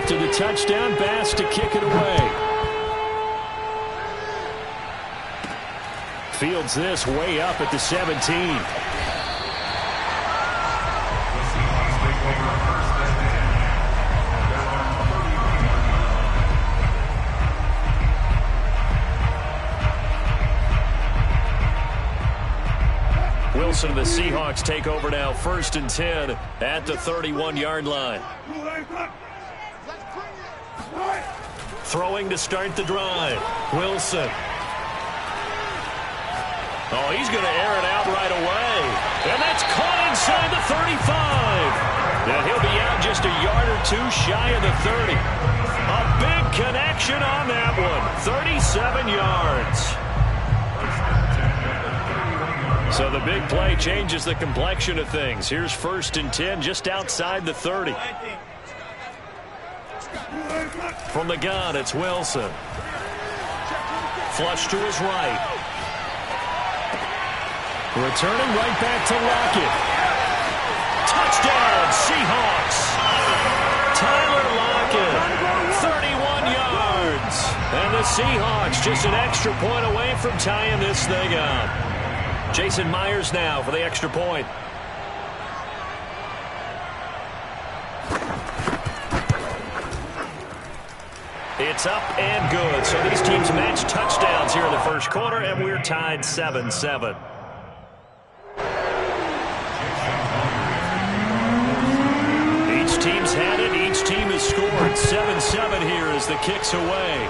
After the touchdown, Bass to kick it away. Fields this way up at the 17. Wilson and the Seahawks take over now, 1st and 10 at the 31-yard line. Throwing to start the drive. Wilson. Oh, he's going to air it out right away. And that's caught inside the 35. And he'll be out just a yard or two shy of the 30. A big connection on that one. 37 yards. So the big play changes the complexion of things. Here's 1st and 10 just outside the 30. From the gun, it's Wilson. Flush to his right. Returning right back to Lockett. Touchdown, Seahawks. Tyler Lockett, 31 yards. And the Seahawks just an extra point away from tying this thing up. Jason Myers now for the extra point. It's up and good. So these teams match touchdowns here in the first quarter, and we're tied 7-7. Each team's had it. Each team has scored. 7-7 here as the kick's away.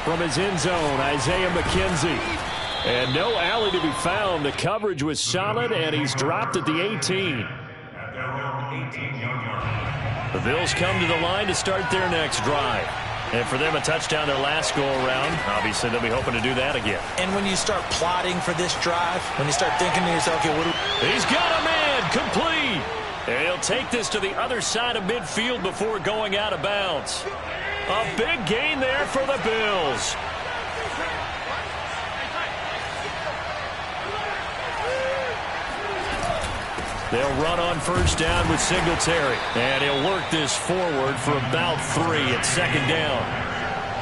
From his end zone, Isaiah McKenzie. And no alley to be found. The coverage was solid, and he's dropped at the 18. The Bills come to the line to start their next drive. And for them, a touchdown their last go-around. Obviously, they'll be hoping to do that again. And when you start plotting for this drive, when you start thinking to yourself, okay, he's got a man, complete. And he'll take this to the other side of midfield before going out of bounds. A big gain there for the Bills. They'll run on 1st down with Singletary. And he'll work this forward for about 3 at 2nd down.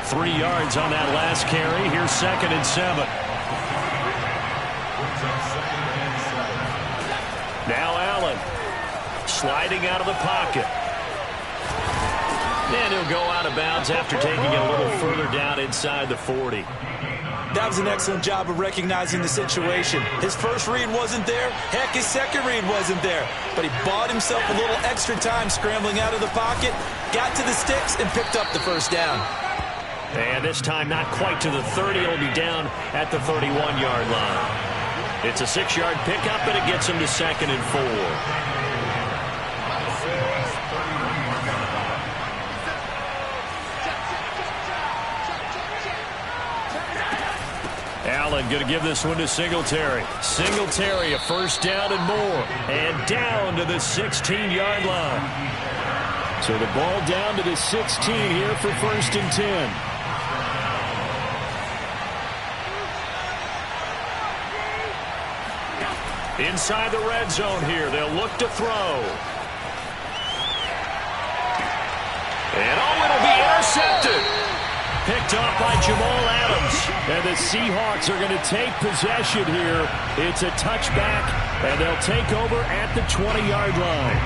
3 yards on that last carry. Here's 2nd and 7. Now Allen sliding out of the pocket. And he'll go out of bounds after taking it a little further down inside the 40. That was an excellent job of recognizing the situation. His first read wasn't there. Heck, his second read wasn't there. But he bought himself a little extra time scrambling out of the pocket, got to the sticks, and picked up the 1st down. And this time not quite to the 30. It'll be down at the 31-yard line. It's a 6-yard pickup, and it gets him to 2nd and 4. Allen going to give this one to Singletary. Singletary, a 1st down and more. And down to the 16-yard line. So the ball down to the 16 here for 1st and 10. Inside the red zone here. They'll look to throw. And it'll be intercepted. Picked off by Jamal Adams. And the Seahawks are going to take possession here. It's a touchback, and they'll take over at the 20-yard line.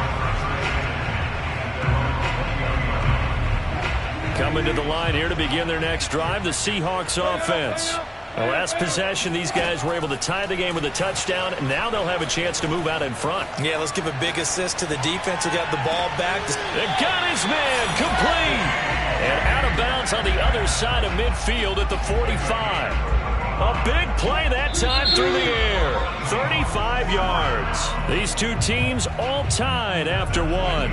Coming to the line here to begin their next drive, the Seahawks offense. The last possession, these guys were able to tie the game with a touchdown, and now they'll have a chance to move out in front. Yeah, let's give a big assist to the defense who got the ball back. They got his man, complete. And out of bounds on the other side of midfield at the 45. A big play that time through the air. 35 yards. These two teams all tied after one.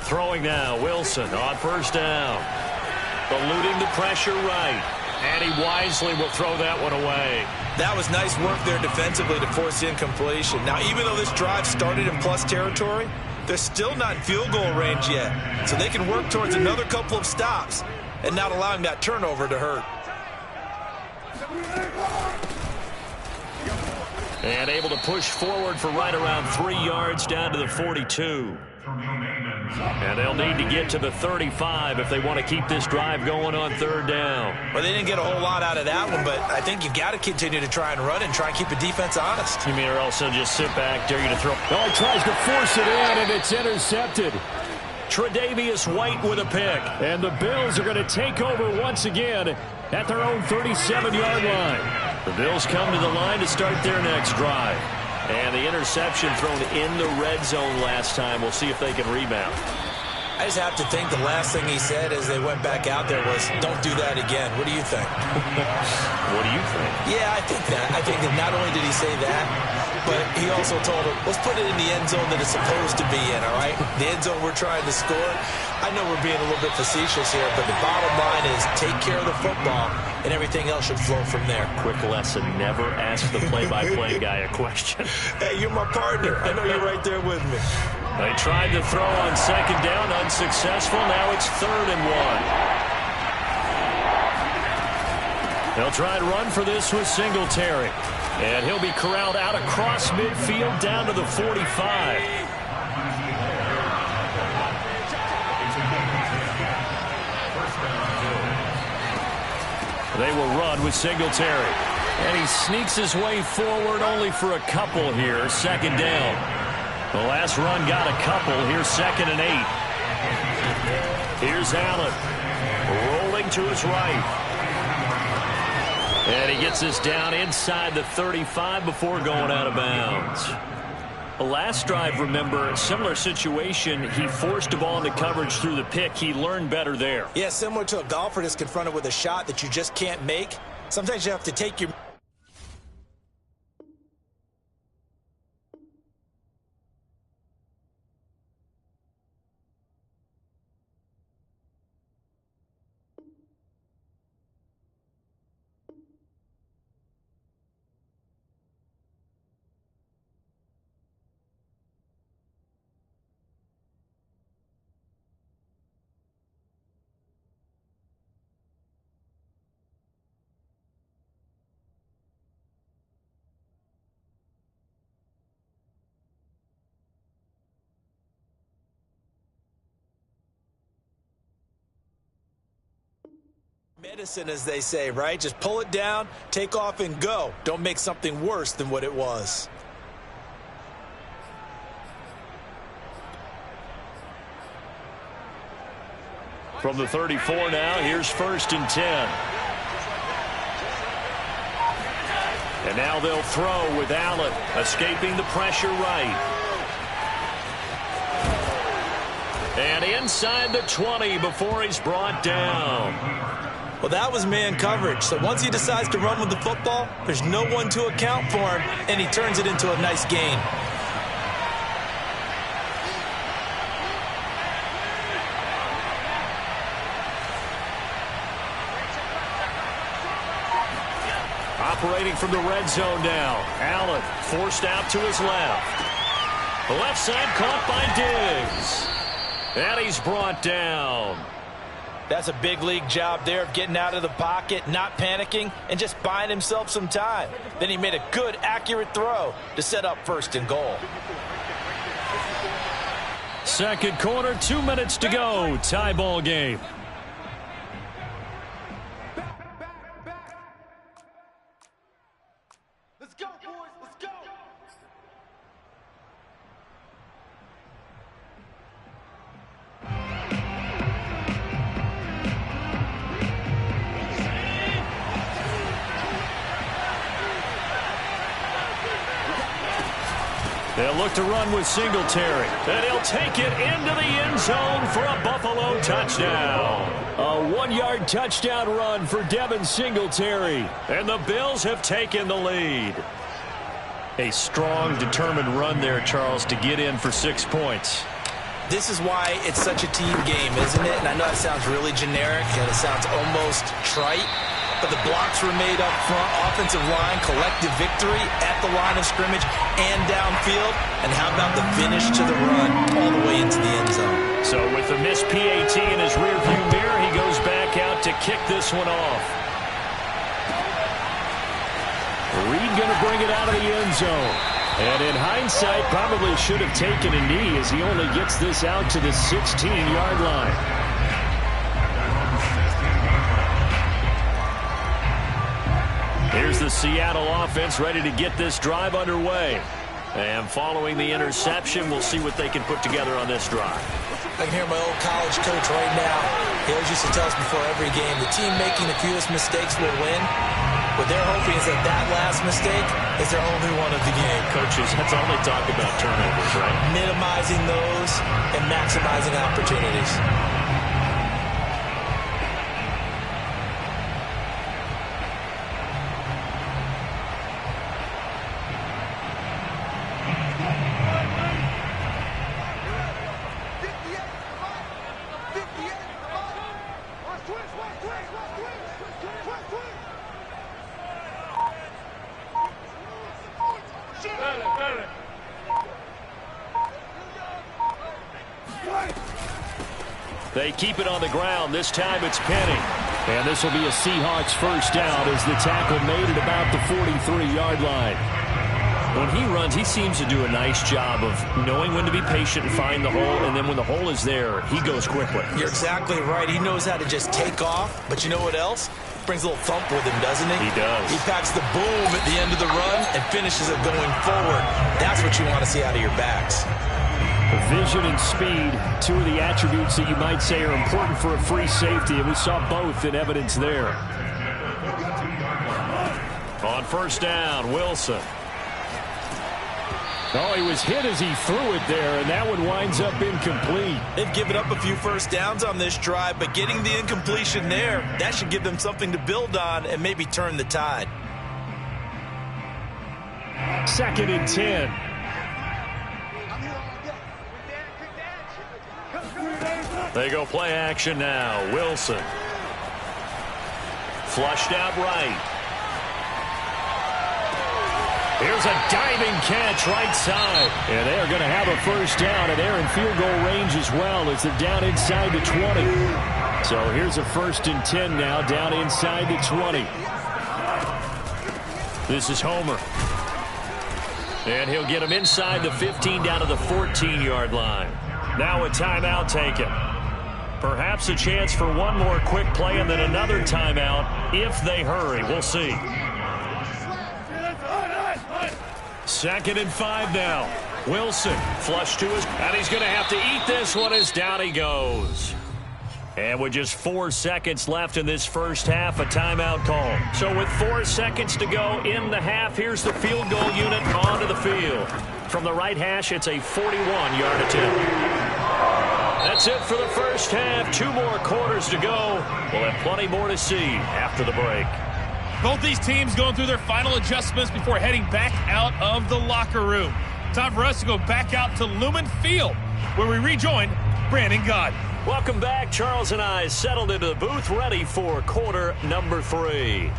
Throwing now, Wilson on 1st down. Eluding the pressure right. And he wisely will throw that one away. That was nice work there defensively to force incompletion. Now, even though this drive started in plus territory, they're still not in field goal range yet. So they can work towards another couple of stops and not allowing that turnover to hurt. And able to push forward for right around 3 yards down to the 42. And they'll need to get to the 35 if they want to keep this drive going on third down. Well, they didn't get a whole lot out of that one, but I think you've got to continue to try and run and try and keep the defense honest. You mean or also just sit back, dare you to throw? Oh, he tries to force it in, and it's intercepted. Tre'Davious White with a pick. And the Bills are going to take over once again at their own 37-yard line. The Bills come to the line to start their next drive. And the interception thrown in the red zone last time. We'll see if they can rebound. I just have to think the last thing he said as they went back out there was, don't do that again. What do you think? What do you think? Yeah, I think that. I think that not only did he say that, but he also told him, let's put it in the end zone that it's supposed to be in, all right? The end zone we're trying to score. I know we're being a little bit facetious here, but the bottom line is take care of the football, and everything else should flow from there. Quick lesson, never ask the play-by-play guy a question. Hey, you're my partner. I know you're right there with me. They tried to throw on second down, unsuccessful. Now it's 3rd and 1. They'll try and run for this with Singletary. And he'll be corralled out across midfield down to the 45. They will run with Singletary. And he sneaks his way forward only for a couple here. 2nd down. The last run got a couple. Here's 2nd and 8. Here's Allen. Rolling to his right. And he gets this down inside the 35 before going out of bounds. The last drive, remember, similar situation. He forced a ball into coverage through the pick. He learned better there. Yeah, similar to a golfer that's confronted with a shot that you just can't make. Sometimes you have to take your... medicine, as they say, right? Just pull it down, take off, and go. Don't make something worse than what it was. From the 34 now, here's 1st and 10. And now they'll throw with Allen, escaping the pressure right. And inside the 20 before he's brought down. Well, that was man coverage. So once he decides to run with the football, there's no one to account for him, and he turns it into a nice gain. Operating from the red zone now. Allen forced out to his left. The left side caught by Diggs. And he's brought down. That's a big league job there of getting out of the pocket, not panicking, and just buying himself some time. Then he made a good, accurate throw to set up 1st and goal. Second quarter, 2 minutes to go. Tie ball game. Let's go, boys. Let's go. They'll look to run with Singletary. And he'll take it into the end zone for a Buffalo touchdown. A 1-yard touchdown run for Devin Singletary. And the Bills have taken the lead. A strong, determined run there, Charles, to get in for 6 points. This is why it's such a team game, isn't it? And I know it sounds really generic and it sounds almost trite, but the blocks were made up front, offensive line, collective victory at the line of scrimmage and downfield. And how about the finish to the run all the way into the end zone? So with the missed PAT in his rearview mirror, he goes back out to kick this one off. Reed going to bring it out of the end zone. And in hindsight, probably should have taken a knee as he only gets this out to the 16-yard line. Here's the Seattle offense ready to get this drive underway. And following the interception, we'll see what they can put together on this drive. I can hear my old college coach right now. He always used to tell us before every game, the team making the fewest mistakes will win. What they're hoping is that that last mistake is their only one of the game. Coaches, that's all they talk about, turnovers, right? Minimizing those and maximizing opportunities. They keep it on the ground. This time it's Penny. And this will be a Seahawks first down as the tackle made at about the 43-yard line. When he runs, he seems to do a nice job of knowing when to be patient and find the hole, and then when the hole is there, he goes quickly. You're exactly right. He knows how to just take off, but you know what else? Brings a little thump with him, doesn't he? He does. He packs the boom at the end of the run and finishes it going forward. That's what you want to see out of your backs. Vision and speed, two of the attributes that you might say are important for a free safety, and we saw both in evidence there. On first down, Wilson. Oh, he was hit as he threw it there, and that one winds up incomplete. They've given up a few first downs on this drive, but getting the incompletion there, that should give them something to build on and maybe turn the tide. 2nd and 10. They go play action now. Wilson. Flushed out right. Here's a diving catch right side. And they're going to have a first down, and they're in field goal range as well as they're down inside the 20. So here's a 1st and 10 now, down inside the 20. This is Homer. And he'll get him inside the 15 down to the 14-yard line. Now a timeout taken. Perhaps a chance for one more quick play and then another timeout if they hurry. We'll see. 2nd and 5 now. Wilson flush to his, and he's going to have to eat this one as down he goes. And with just 4 seconds left in this first half, a timeout call. So with 4 seconds to go in the half, here's the field goal unit onto the field. From the right hash, it's a 41-yard attempt. That's it for the first half. 2 more quarters to go. We'll have plenty more to see after the break. Both these teams going through their final adjustments before heading back out of the locker room. Time for us to go back out to Lumen Field, where we rejoin Brandon Gaudin. Welcome back. Charles and I settled into the booth, ready for quarter number 3.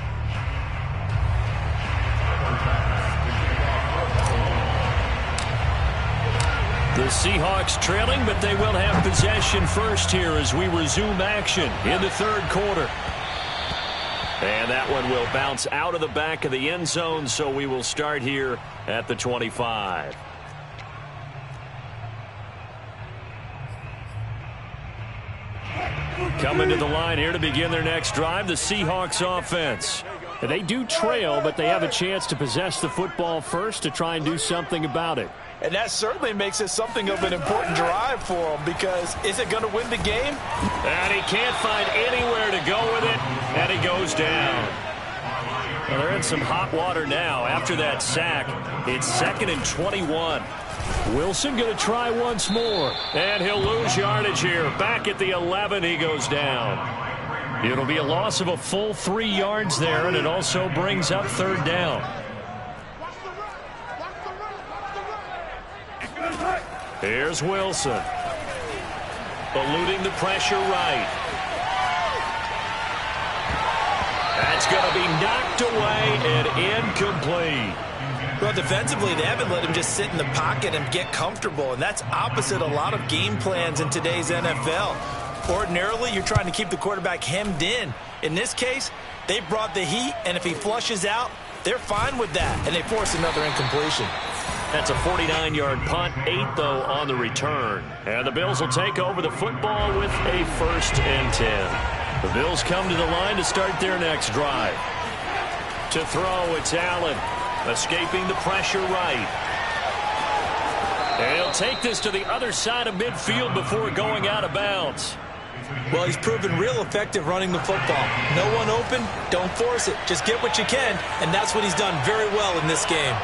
The Seahawks trailing, but they will have possession first here as we resume action in the 3rd quarter. And that one will bounce out of the back of the end zone, so we will start here at the 25. Coming to the line here to begin their next drive, the Seahawks offense. They do trail, but they have a chance to possess the football first to try and do something about it. And that certainly makes it something of an important drive for them, because is it going to win the game? And he can't find anywhere to go with it, and he goes down. Well, they're in some hot water now after that sack. It's 2nd and 21. Wilson going to try once more. And he'll lose yardage here. Back at the 11, he goes down. It'll be a loss of a full 3 yards there, and it also brings up 3rd down. Here's Wilson. Eluding the pressure right. That's going to be knocked away and incomplete. Well, defensively, they haven't let him just sit in the pocket and get comfortable, and that's opposite a lot of game plans in today's NFL. Ordinarily, you're trying to keep the quarterback hemmed in. In this case, they brought the heat, and if he flushes out, They're fine with that, and they force another incompletion. That's a 49-yard punt, 8, though, on the return. And the Bills will take over the football with a 1st and 10. The Bills come to the line to start their next drive. To throw, it's Allen, escaping the pressure right. And he'll take this to the other side of midfield before going out of bounds. Well, he's proven real effective running the football. No one open, don't force it. Just get what you can, and that's what he's done very well in this game.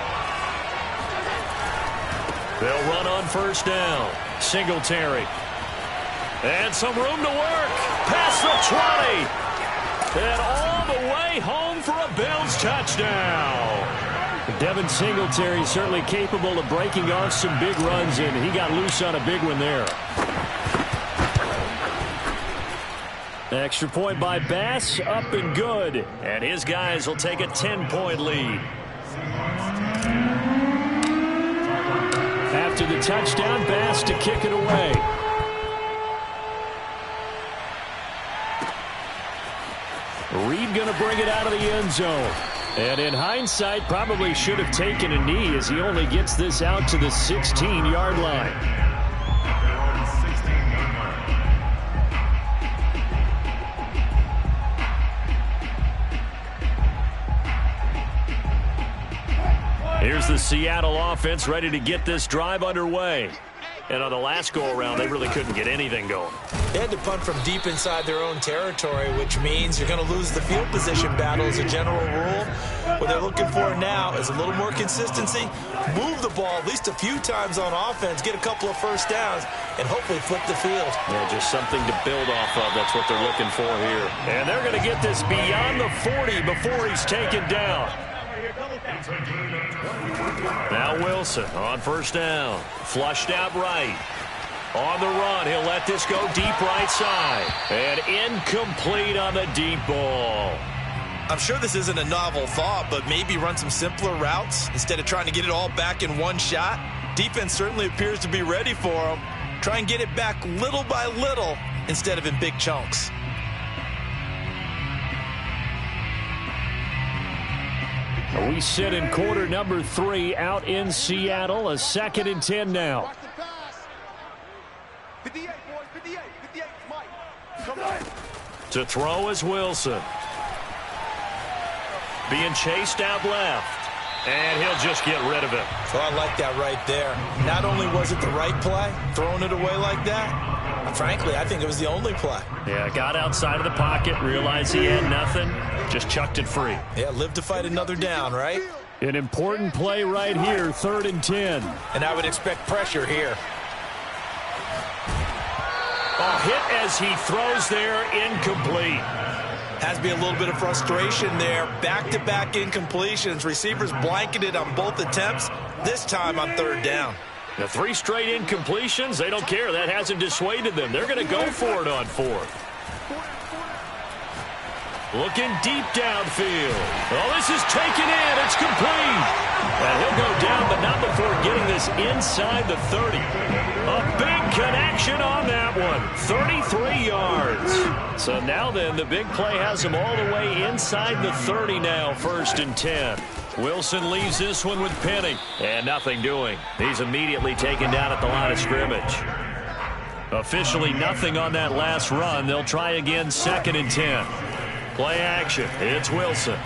They'll run on 1st down. Singletary. And some room to work. Past the 20. And all the way home for a Bills touchdown. Devin Singletary certainly capable of breaking off some big runs, and he got loose on a big one there. Extra point by Bass, up and good. And his guys will take a 10-point lead. After the touchdown, Bass to kick it away. Reed going to bring it out of the end zone. And in hindsight, probably should have taken a knee as he only gets this out to the 16-yard line. Here's the Seattle offense ready to get this drive underway. And on the last go-around, they really couldn't get anything going. They had to punt from deep inside their own territory, which means you're going to lose the field position battle as a general rule. What they're looking for now is a little more consistency, move the ball at least a few times on offense, get a couple of 1st downs, and hopefully flip the field. Yeah, just something to build off of. That's what they're looking for here. And they're going to get this beyond the 40 before he's taken down. Now Wilson on 1st down. Flushed out right. On the run, he'll let this go deep right side. And incomplete on the deep ball. I'm sure this isn't a novel thought, but maybe run some simpler routes instead of trying to get it all back in one shot. Defense certainly appears to be ready for him. Try and get it back little by little instead of in big chunks. We sit in quarter number 3 out in Seattle. A 2nd and 10 now. 58, boys, 58, 58, Mike. Come on. To throw is Wilson. Being chased out left. And he'll just get rid of it. So I like that right there. Not only was it the right play, throwing it away like that, frankly, I think it was the only play. Yeah, got outside of the pocket, realized he had nothing, just chucked it free. Yeah, live to fight another down, right? An important play right here, 3rd and 10. And I would expect pressure here. A hit as he throws there, incomplete. Has to be a little bit of frustration there. Back-to-back incompletions. Receivers blanketed on both attempts, this time on 3rd down. The 3 straight incompletions, they don't care. That hasn't dissuaded them. They're going to go for it on 4th. Looking deep downfield. Oh, this is taken in. It's complete. And he'll go down, but not before getting this inside the 30. A big connection on that one. 33 yards. So now then, the big play has him all the way inside the 30 now, 1st and 10. Wilson leaves this one with Penny. And nothing doing. He's immediately taken down at the line of scrimmage. Officially nothing on that last run. They'll try again, 2nd and 10. Play action. It's Wilson.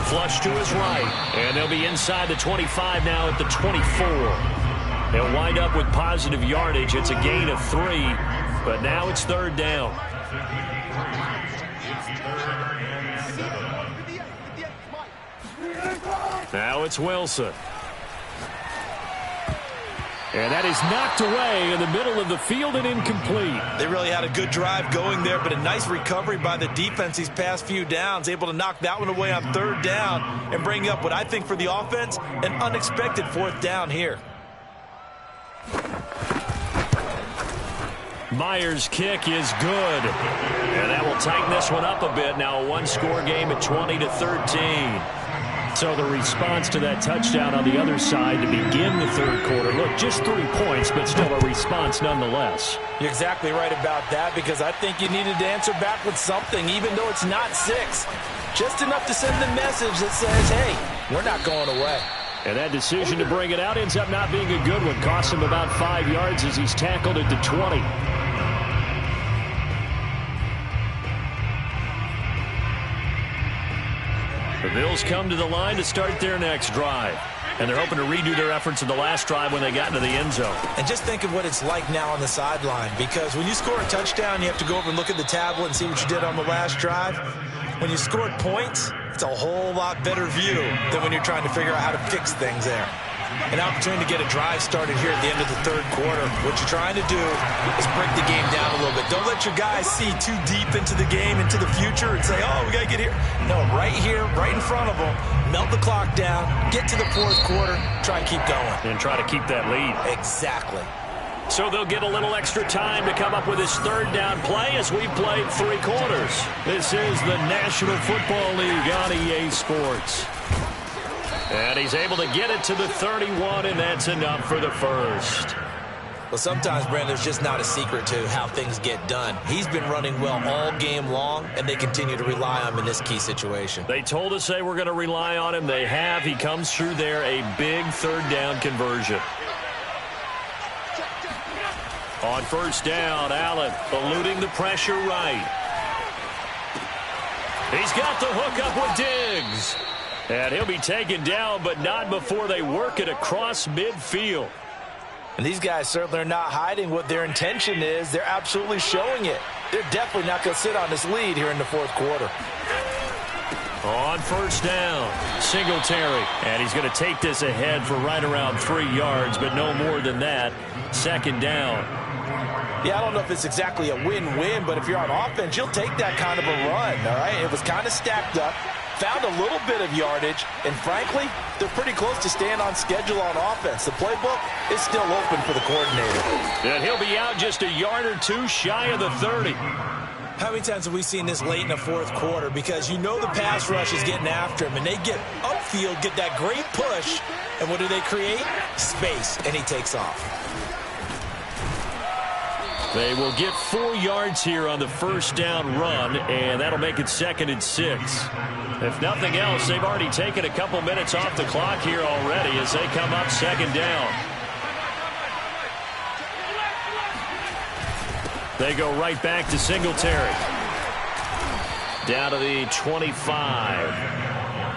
Flush to his right. And they'll be inside the 25 now at the 24. They'll wind up with positive yardage. It's a gain of 3. But now it's 3rd down. Now it's Wilson. And that is knocked away in the middle of the field and incomplete. They really had a good drive going there, but a nice recovery by the defense these past few downs. Able to knock that one away on 3rd down and bring up what I think for the offense, an unexpected 4th down here. Myers' kick is good. And that will tighten this one up a bit. Now a one-score game at 20-13. So the response to that touchdown on the other side to begin the 3rd quarter. Look, just 3 points, but still a response nonetheless. You're exactly right about that, because I think you needed to answer back with something, even though it's not 6. Just enough to send the message that says, hey, we're not going away. And that decision to bring it out ends up not being a good one. Costs him about 5 yards as he's tackled at the 20. The Bills come to the line to start their next drive. And they're hoping to redo their efforts in the last drive when they got into the end zone. And just think of what it's like now on the sideline, because when you score a touchdown, you have to go over and look at the tablet and see what you did on the last drive. When you scored points, it's a whole lot better view than when you're trying to figure out how to fix things there. An opportunity to get a drive started here at the end of the third quarter. What you're trying to do is break the game down a little bit. Don't let your guys see too deep into the game, into the future, and say, oh, we got to get here. No, right here, right in front of them, melt the clock down, get to the fourth quarter, try and keep going. And try to keep that lead. Exactly. So they'll get a little extra time to come up with his third down play as we've played 3 quarters. This is the National Football League on EA Sports. And he's able to get it to the 31, and that's enough for the first. Well, sometimes, Brandon, there's just not a secret to how things get done. He's been running well all game long, and they continue to rely on him in this key situation. They told us they were going to rely on him. They have. He comes through there, a big third down conversion. On first down, Allen eluding the pressure right. He's got the hook up with Diggs. And he'll be taken down, but not before they work it across midfield. And these guys certainly are not hiding what their intention is. They're absolutely showing it. They're definitely not going to sit on this lead here in the fourth quarter. On first down, Singletary. And he's going to take this ahead for right around 3 yards, but no more than that. Second down. Yeah, I don't know if it's exactly a win-win, but if you're on offense, you'll take that kind of a run, all right? It was kind of stacked up. Found a little bit of yardage, and frankly, they're pretty close to staying on schedule on offense. The playbook is still open for the coordinator. And he'll be out just a yard or two shy of the 30. How many times have we seen this late in the fourth quarter? Because you know the pass rush is getting after him, and they get upfield, get that great push, and what do they create? Space, and he takes off. They will get 4 yards here on the first down run, and that'll make it 2nd and 6. If nothing else, they've already taken a couple minutes off the clock here already as they come up 2nd down. They go right back to Singletary. Down to the 25.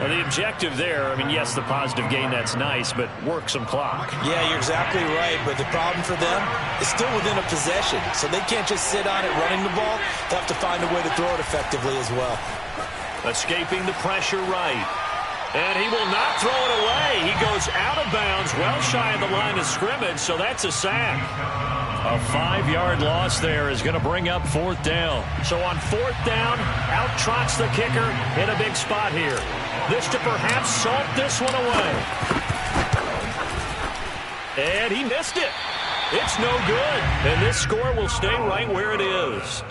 And the objective there, I mean, yes, the positive gain, that's nice, but work some clock. Yeah, you're exactly right, but the problem for them is still within a possession, so they can't just sit on it running the ball. They have to find a way to throw it effectively as well. Escaping the pressure right. And he will not throw it away. He goes out of bounds, well shy of the line of scrimmage, so that's a sack. A 5-yard loss there is going to bring up 4th down. So on 4th down, out trots the kicker in a big spot here. This to perhaps salt this one away. And he missed it. It's no good. And this score will stay right where it is.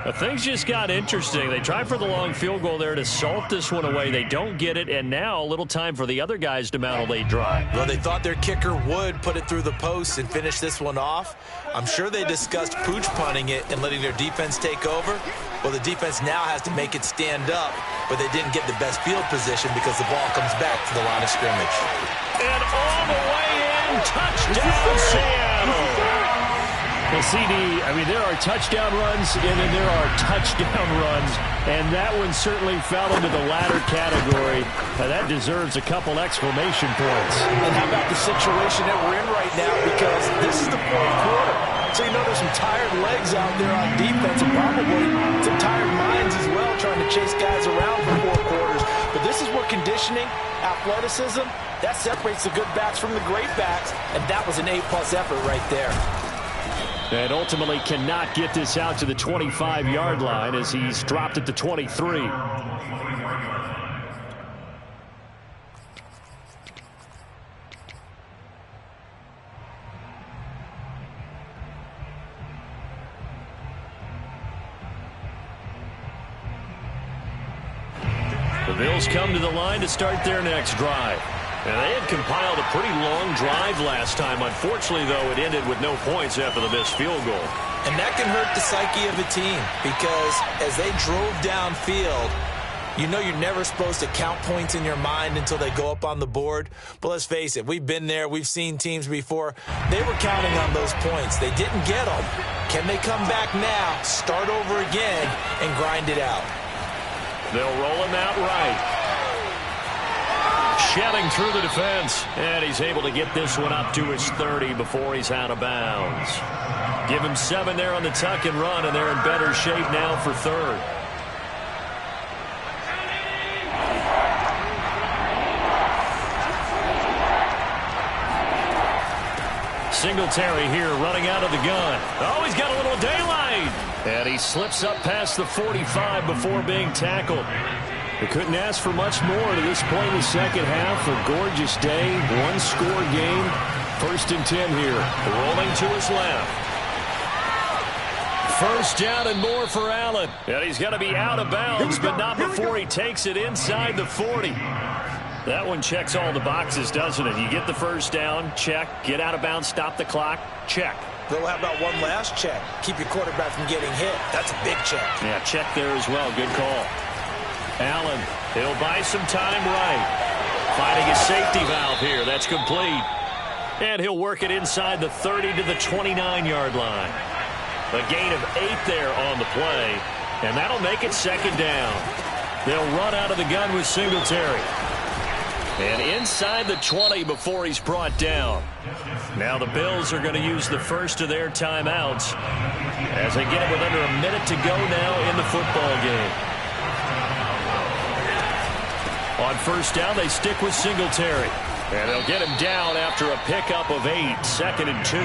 But things just got interesting. They tried for the long field goal there to salt this one away. They don't get it, and now a little time for the other guys to mount a late drive. Well, they thought their kicker would put it through the post and finish this one off. I'm sure they discussed pooch punting it and letting their defense take over. Well, the defense now has to make it stand up, but they didn't get the best field position because the ball comes back to the line of scrimmage. And all the way in, touchdown Seattle. Well, CD, I mean, there are touchdown runs, and then there are touchdown runs, and that one certainly fell into the latter category. That deserves a couple exclamation points. And how about the situation that we're in right now, because this is the fourth quarter. So you know there's some tired legs out there on defense and probably some tired minds as well trying to chase guys around for 4 quarters. But this is where conditioning, athleticism, that separates the good backs from the great backs, and that was an A-plus effort right there. And ultimately cannot get this out to the 25-yard line as he's dropped at the 23. The Bills come to the line to start their next drive. And they had compiled a pretty long drive last time. Unfortunately, though, it ended with no points after the missed field goal. And that can hurt the psyche of a team because as they drove downfield, You know you're never supposed to count points in your mind until they go up on the board. But let's face it, we've been there. We've seen teams before. They were counting on those points. They didn't get them. Can they come back now, start over again, and grind it out? They'll roll him out right. Shelling through the defense. And he's able to get this one up to his 30 before he's out of bounds. Give him 7 there on the tuck and run, and they're in better shape now for third. Singletary here running out of the gun. Oh, he's got a little daylight. And he slips up past the 45 before being tackled. They couldn't ask for much more to this point in the second half. A gorgeous day, one-score game. 1st and 10 here. Rolling to his left. First down and more for Allen. And he's got to be out of bounds, but not before he takes it inside the 40. That one checks all the boxes, doesn't it? You get the first down, check. Get out of bounds, stop the clock, check. Well, how about one last check? Keep your quarterback from getting hit. That's a big check. Yeah, check there as well. Good call. Allen, he'll buy some time right. Finding his safety valve here. That's complete. And he'll work it inside the 30 to the 29-yard line. A gain of 8 there on the play. And that'll make it second down. They'll run out of the gun with Singletary. And inside the 20 before he's brought down. Now the Bills are going to use the first of their timeouts as they get it with under a minute to go now in the football game. On first down, they stick with Singletary. And they'll get him down after a pickup of 8, 2nd and 2.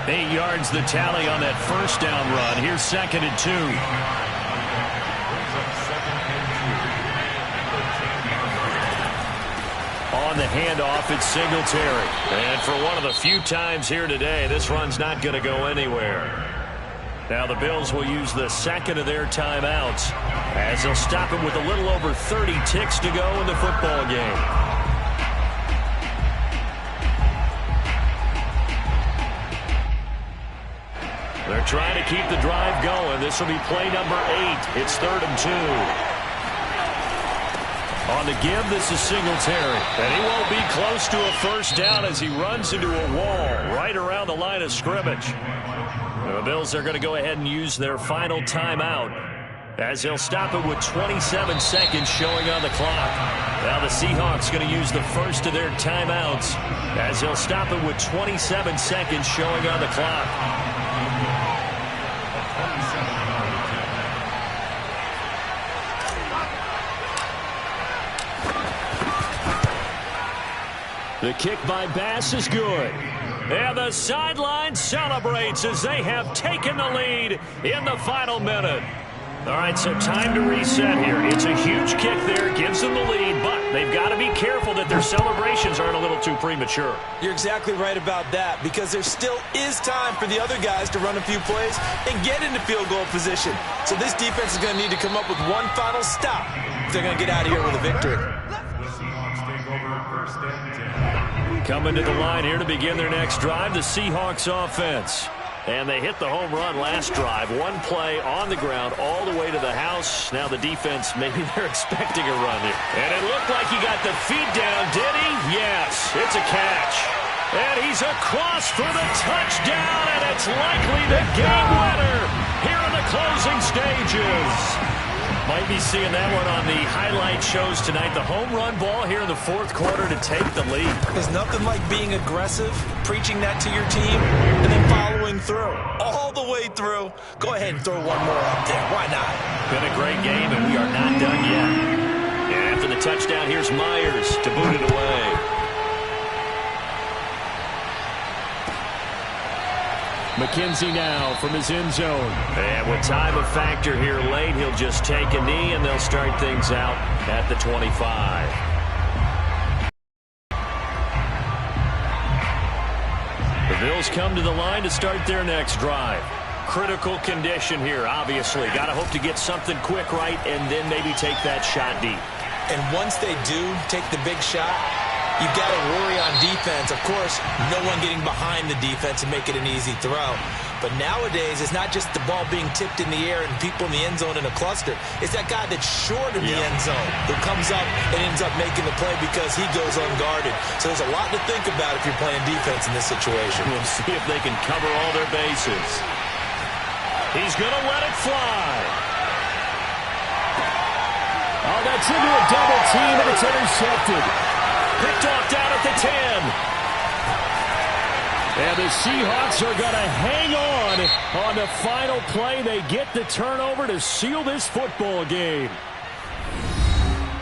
8 yards the tally on that first down run. Here's 2nd and 2. On the handoff, it's Singletary. And for one of the few times here today, this run's not going to go anywhere. Now the Bills will use the second of their timeouts as they'll stop him with a little over 30 ticks to go in the football game. They're trying to keep the drive going. This will be play number 8. It's 3rd and 2. On the give, this is Singletary. And he won't be close to a first down as he runs into a wall right around the line of scrimmage. The Bills are going to go ahead and use their final timeout as they'll stop it with 27 seconds showing on the clock. Now the Seahawks going to use the first of their timeouts as they'll stop it with 27 seconds showing on the clock. The kick by Bass is good. And the sideline celebrates as they have taken the lead in the final minute. All right, so time to reset here. It's a huge kick there, gives them the lead, but they've got to be careful that their celebrations aren't a little too premature. You're exactly right about that, because there still is time for the other guys to run a few plays and get into field goal position. So this defense is going to need to come up with one final stop if they're going to get out of here with a victory. Coming to the line here to begin their next drive, the Seahawks offense. And they hit the home run last drive. One play on the ground all the way to the house. Now the defense, maybe they're expecting a run here. And it looked like he got the feet down, did he? Yes, it's a catch. And he's across for the touchdown, and it's likely the game winner here in the closing stages. Might be seeing that one on the highlight shows tonight. The home run ball here in the 4th quarter to take the lead. There's nothing like being aggressive, preaching that to your team, and then following through. All the way through. Go ahead and throw one more up there. Why not? Been a great game, and we are not done yet. And after the touchdown, here's Myers to boot it away. McKenzie now from his end zone. And with time a factor here late, he'll just take a knee, and they'll start things out at the 25. The Bills come to the line to start their next drive. Critical condition here, obviously. Got to hope to get something quick right and then maybe take that shot deep. And once they do take the big shot, you've got to worry on defense. Of course, no one getting behind the defense and make it an easy throw. But nowadays, it's not just the ball being tipped in the air and people in the end zone in a cluster. It's that guy that's short of the end zone who comes up and ends up making the play because he goes unguarded. So there's a lot to think about if you're playing defense in this situation. We'll see if they can cover all their bases. He's going to let it fly. Oh, that's into a double team, and it's intercepted. Picked off down at the 10. And the Seahawks are going to hang on the final play. They get the turnover to seal this football game.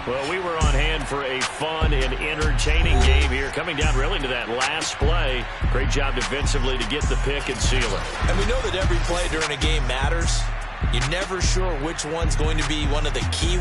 Well, we were on hand for a fun and entertaining game here, coming down really to that last play. Great job defensively to get the pick and seal it. And we know that every play during a game matters. You're never sure which one's going to be one of the key